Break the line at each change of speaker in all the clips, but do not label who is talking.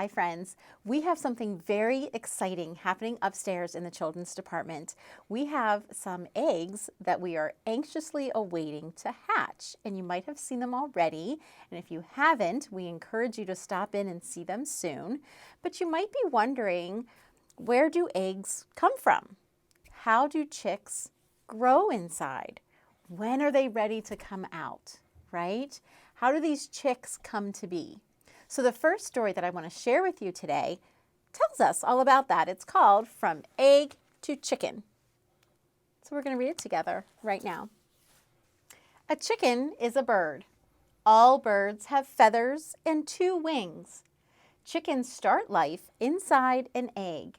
Hi friends, we have something very exciting happening upstairs in the children's department. We have some eggs that we are anxiously awaiting to hatch, and you might have seen them already, and if you haven't, we encourage you to stop in and see them soon. But you might be wondering, where do eggs come from? How do chicks grow inside? When are they ready to come out, right? How do these chicks come to be? So the first story that I want to share with you today tells us all about that. It's called From Egg to Chicken. So we're going to read it together right now. A chicken is a bird. All birds have feathers and 2 wings. Chickens start life inside an egg.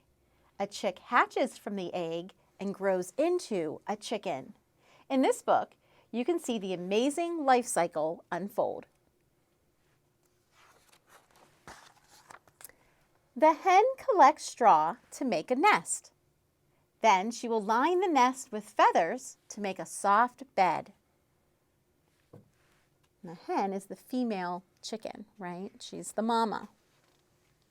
A chick hatches from the egg and grows into a chicken. In this book, you can see the amazing life cycle unfold. The hen collects straw to make a nest. Then she will line the nest with feathers to make a soft bed. And the hen is the female chicken, right? She's the mama.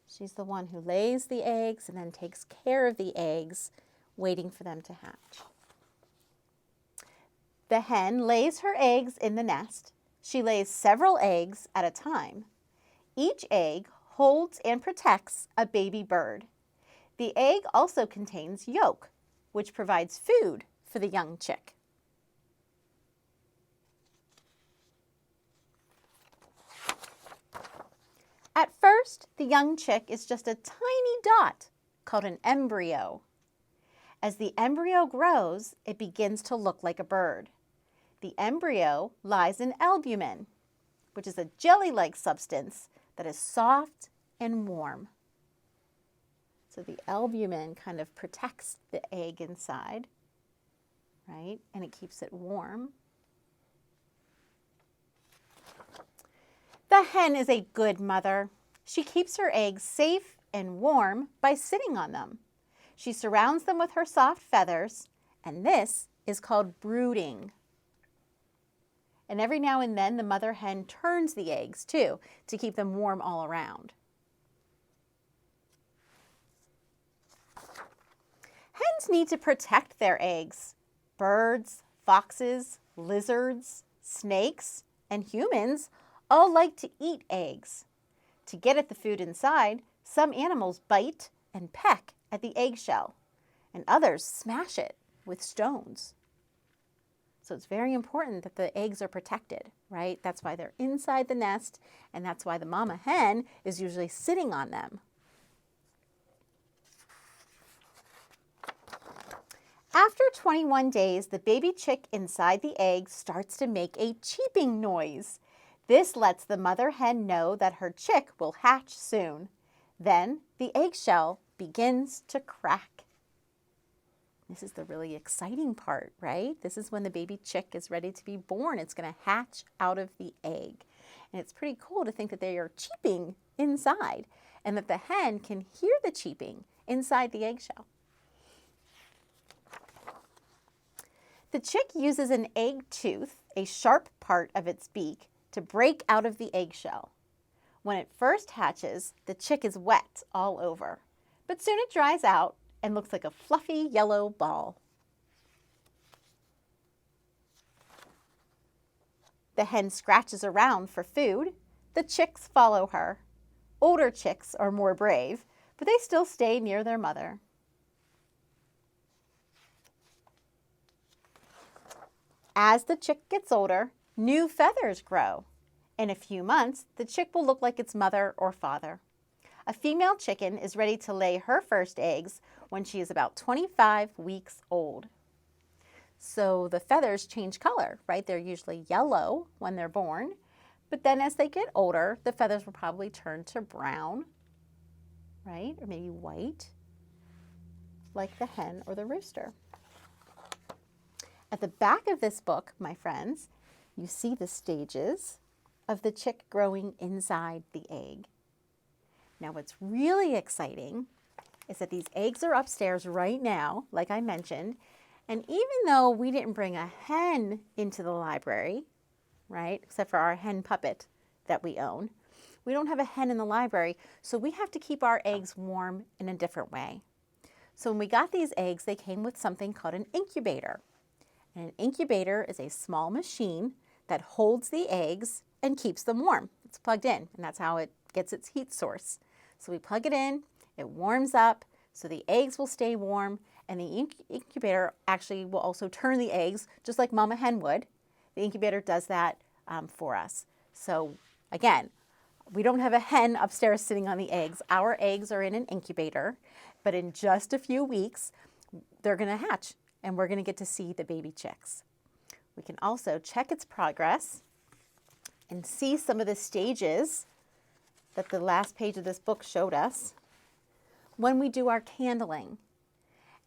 She's the one who lays the eggs and then takes care of the eggs, waiting for them to hatch. The hen lays her eggs in the nest. She lays several eggs at a time. Each egg holds and protects a baby bird. The egg also contains yolk, which provides food for the young chick. At first, the young chick is just a tiny dot called an embryo. As the embryo grows, it begins to look like a bird. The embryo lies in albumin, which is a jelly-like substance that is soft and warm. So the albumin kind of protects the egg inside, right? And it keeps it warm. The hen is a good mother. She keeps her eggs safe and warm by sitting on them. She surrounds them with her soft feathers, and this is called brooding. And every now and then, the mother hen turns the eggs, too, to keep them warm all around. Hens need to protect their eggs. Birds, foxes, lizards, snakes, and humans all like to eat eggs. To get at the food inside, some animals bite and peck at the eggshell, and others smash it with stones. So it's very important that the eggs are protected, right? That's why they're inside the nest, and that's why the mama hen is usually sitting on them. After 21 days, the baby chick inside the egg starts to make a cheeping noise. This lets the mother hen know that her chick will hatch soon. Then the eggshell begins to crack. This is the really exciting part, right? This is when the baby chick is ready to be born. It's going to hatch out of the egg. And it's pretty cool to think that they are cheeping inside and that the hen can hear the cheeping inside the eggshell. The chick uses an egg tooth, a sharp part of its beak, to break out of the eggshell. When it first hatches, the chick is wet all over, but soon it dries out and looks like a fluffy yellow ball. The hen scratches around for food. The chicks follow her. Older chicks are more brave, but they still stay near their mother. As the chick gets older, new feathers grow. In a few months, the chick will look like its mother or father. A female chicken is ready to lay her first eggs when she is about 25 weeks old. So the feathers change color, right? They're usually yellow when they're born, but then as they get older, the feathers will probably turn to brown, right? Or maybe white, like the hen or the rooster. At the back of this book, my friends, you see the stages of the chick growing inside the egg. Now, what's really exciting is that these eggs are upstairs right now, like I mentioned, and even though we didn't bring a hen into the library, right, except for our hen puppet that we own, We don't have a hen in the library, so we have to keep our eggs warm in a different way. So when we got these eggs, they came with something called an incubator. And an incubator is a small machine that holds the eggs and keeps them warm. It's plugged in, and that's how it gets its heat source. So we plug it in, it warms up, so the eggs will stay warm, and the incubator actually will also turn the eggs just like Mama Hen would. The incubator does that for us. So again, we don't have a hen upstairs sitting on the eggs. Our eggs are in an incubator, but in just a few weeks, they're going to hatch, and we're going to get to see the baby chicks. We can also check its progress and see some of the stages that the last page of this book showed us when we do our candling.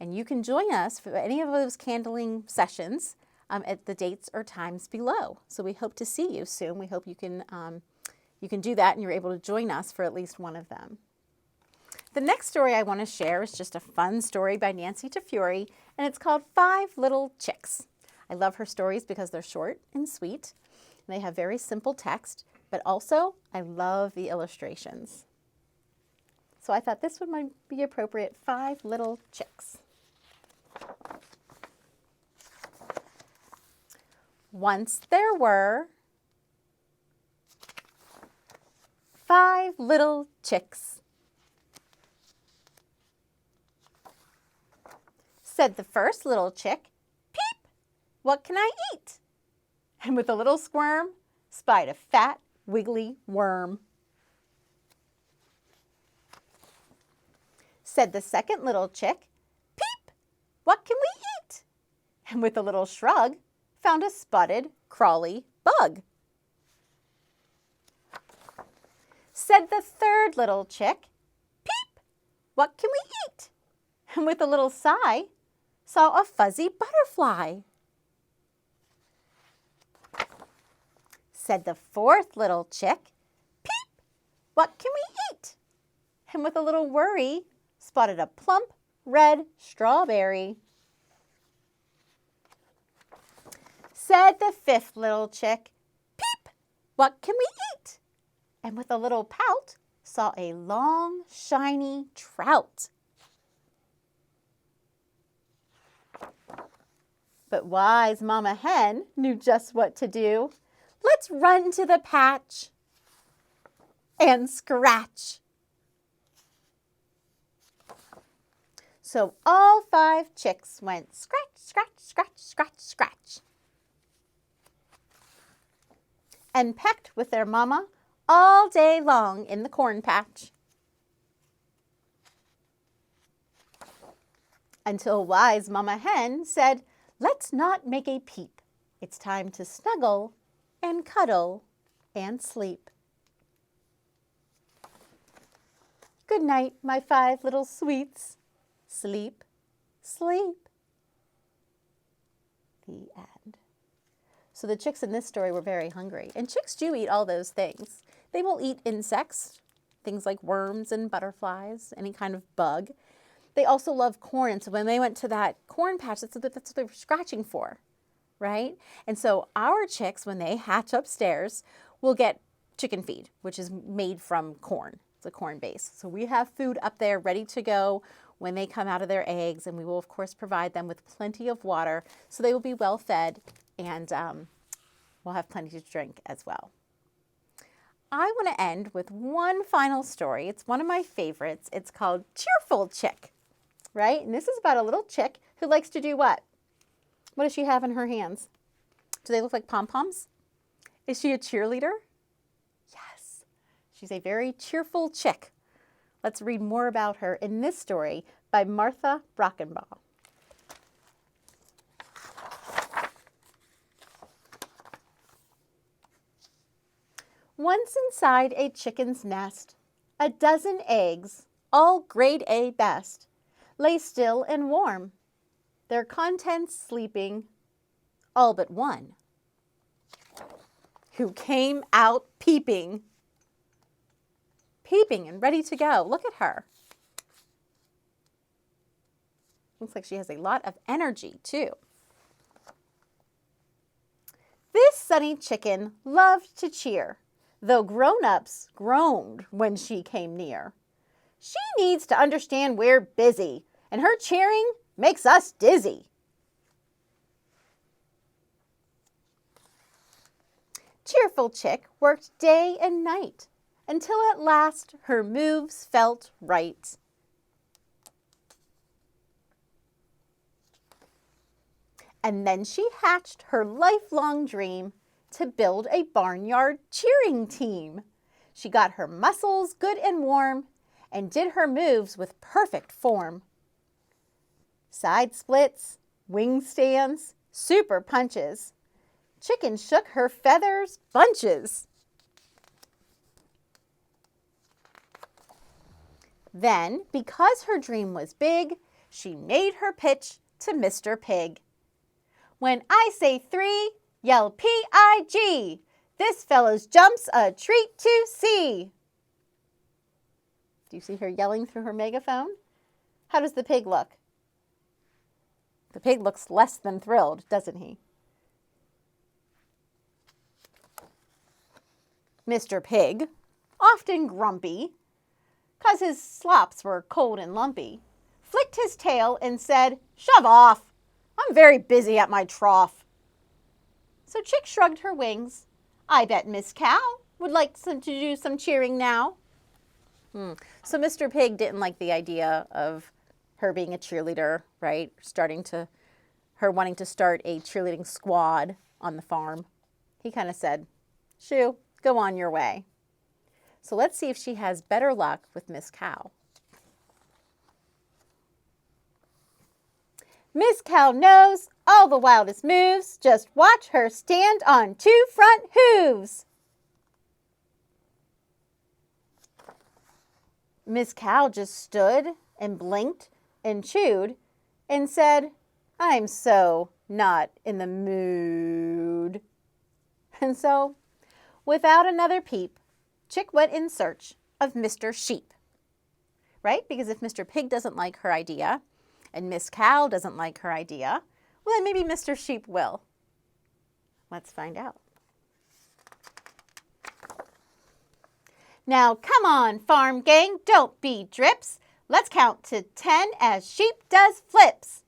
And you can join us for any of those candling sessions at the dates or times below. So we hope to see you soon. We hope you can do that and you're able to join us for at least one of them. The next story I want to share is just a fun story by Nancy Tafuri, and it's called 5 Little Chicks. I love her stories because they're short and sweet, and they have very simple text, but also I love the illustrations. So I thought this one might be appropriate, 5 Little Chicks. Once there were 5 little chicks. Said the first little chick, "Peep, what can I eat?" And with a little squirm, spied a fat, wiggly worm. Said the second little chick, "Peep, what can we eat?" And with a little shrug, found a spotted, crawly bug. Said the third little chick, "Peep, what can we eat?" And with a little sigh, saw a fuzzy butterfly. Said the fourth little chick, "Peep, what can we eat?" And with a little worry, spotted a plump red strawberry. Said the fifth little chick, "Peep, what can we eat?" And with a little pout, saw a long, shiny trout. But wise Mama Hen knew just what to do. Let's run to the patch and scratch. So all 5 chicks went scratch, scratch, scratch, scratch, scratch, and pecked with their mama all day long in the corn patch. Until wise Mama Hen said, "Let's not make a peep. It's time to snuggle and cuddle and sleep." Good night, my 5 little sweets. Sleep, sleep. The end. So the chicks in this story were very hungry. And chicks do eat all those things. They will eat insects, things like worms and butterflies, any kind of bug. They also love corn. And so when they went to that corn patch, that's what they were scratching for, right? And so our chicks, when they hatch upstairs, will get chicken feed, which is made from corn. It's a corn base. So we have food up there ready to go when they come out of their eggs, and we will of course provide them with plenty of water so they will be well fed, and we'll have plenty to drink as well. I want to end with one final story. It's one of my favorites. It's called Cheerful Chick, right? And this is about a little chick who likes to do what? What does she have in her hands? Do they look like pom-poms? Is she a cheerleader? Yes, she's a very cheerful chick. Let's read more about her in this story by Martha Brockenbaugh. Once inside a chicken's nest, a dozen eggs, all grade A best, lay still and warm, their contents sleeping, all but one, who came out peeping and ready to go. Look at her. Looks like she has a lot of energy too. This sunny chicken loved to cheer, though grown-ups groaned when she came near. She needs to understand we're busy, and her cheering makes us dizzy. Cheerful Chick worked day and night until at last her moves felt right. And then she hatched her lifelong dream to build a barnyard cheering team. She got her muscles good and warm and did her moves with perfect form. Side splits, wing stands, super punches. Chicken shook her feathers bunches. Then, because her dream was big, she made her pitch to Mr. Pig. When I say 3, yell P-I-G. This fellow's jump's a treat to see. Do you see her yelling through her megaphone? How does the pig look? The pig looks less than thrilled, doesn't he? Mr. Pig, often grumpy, 'cause his slops were cold and lumpy, flicked his tail and said, "Shove off! I'm very busy at my trough." So Chick shrugged her wings. I bet Miss Cow would like to do some cheering now. So Mr. Pig didn't like the idea of her being a cheerleader, right? Her wanting to start a cheerleading squad on the farm. He kind of said, "Shoo, go on your way." So let's see if she has better luck with Miss Cow. Miss Cow knows all the wildest moves. Just watch her stand on 2 front hooves. Miss Cow just stood and blinked and chewed and said, "I'm so not in the mood." And so, without another peep, Chick went in search of Mr. Sheep. Right? Because if Mr. Pig doesn't like her idea, and Miss Cow doesn't like her idea, well, then maybe Mr. Sheep will. Let's find out. Now, come on, farm gang, don't be drips. Let's count to 10 as Sheep does flips.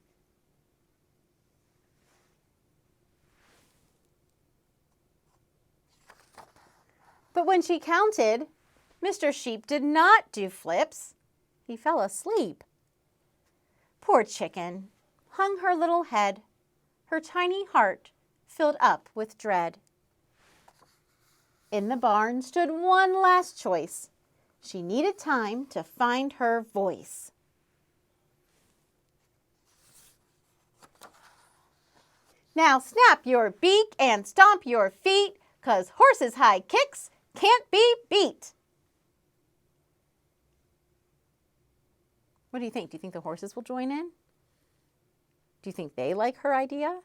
But when she counted, Mr. Sheep did not do flips. He fell asleep. Poor chicken hung her little head, her tiny heart filled up with dread. In the barn stood one last choice. She needed time to find her voice. Now snap your beak and stomp your feet, 'cause horses' high kicks can't be beat. What do you think? Do you think the horses will join in? Do you think they like her idea?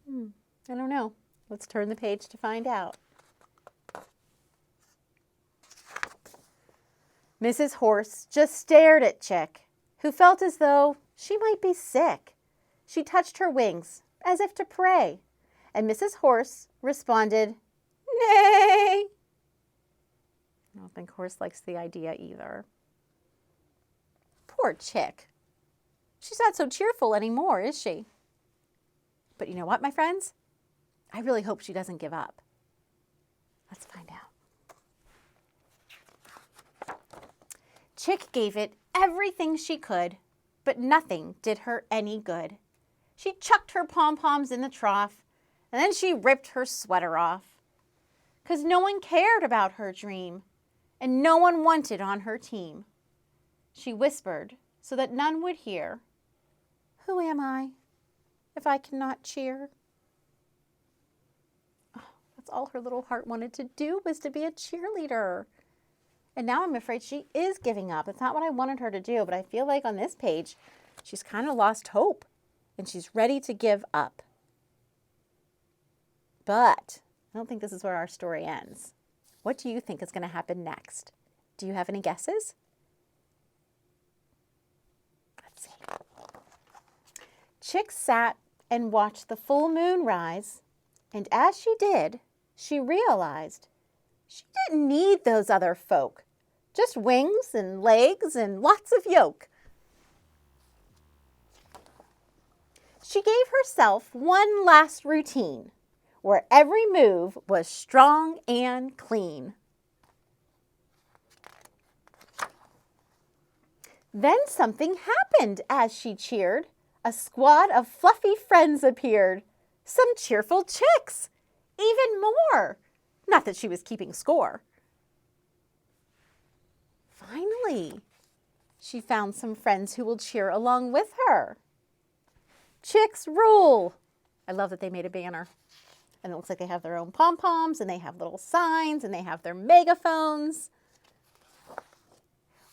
I don't know. Let's turn the page to find out. Mrs. Horse just stared at Chick, who felt as though she might be sick. She touched her wings as if to pray, and Mrs. Horse responded, "Nay." I don't think Horse likes the idea either. Poor Chick. She's not so cheerful anymore, is she? But you know what, my friends? I really hope she doesn't give up. Let's find out. Chick gave it everything she could, but nothing did her any good. She chucked her pom-poms in the trough, and then she ripped her sweater off. 'Cause no one cared about her dream, and no one wanted on her team. She whispered so that none would hear, "Who am I, if I cannot cheer?" Oh, that's all her little heart wanted to do, was to be a cheerleader. And now I'm afraid she is giving up. It's not what I wanted her to do, but I feel like on this page, she's kind of lost hope, and she's ready to give up. But I don't think this is where our story ends. What do you think is going to happen next? Do you have any guesses? Let's see. Chick sat and watched the full moon rise, and as she did, she realized she didn't need those other folk. Just wings and legs and lots of yolk. She gave herself one last routine, where every move was strong and clean. Then something happened as she cheered. A squad of fluffy friends appeared. Some cheerful chicks, even more. Not that she was keeping score. Finally, she found some friends who will cheer along with her. Chicks rule. I love that they made a banner. And it looks like they have their own pom-poms, and they have little signs, and they have their megaphones.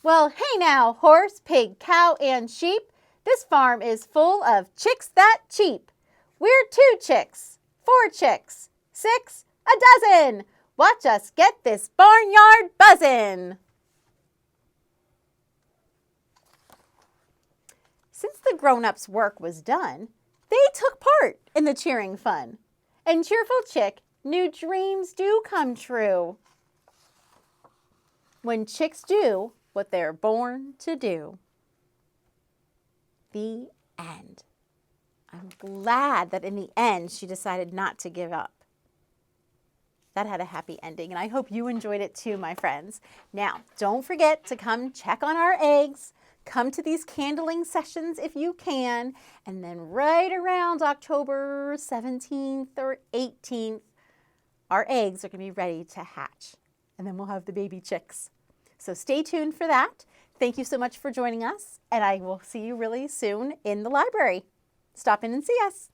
Well, hey now, horse, pig, cow, and sheep. This farm is full of chicks that cheep. We're 2 chicks, 4 chicks, 6, a dozen. Watch us get this barnyard buzzin'. Since the grown-ups' work was done, they took part in the cheering fun. And cheerful chick knew dreams do come true when chicks do what they're born to do. The end. I'm glad that in the end she decided not to give up. That had a happy ending, and I hope you enjoyed it too, my friends. Now, don't forget to come check on our eggs. Come to these candling sessions if you can, and then right around October 17th or 18th, our eggs are going to be ready to hatch, and then we'll have the baby chicks. So stay tuned for that. Thank you so much for joining us, and I will see you really soon in the library. Stop in and see us.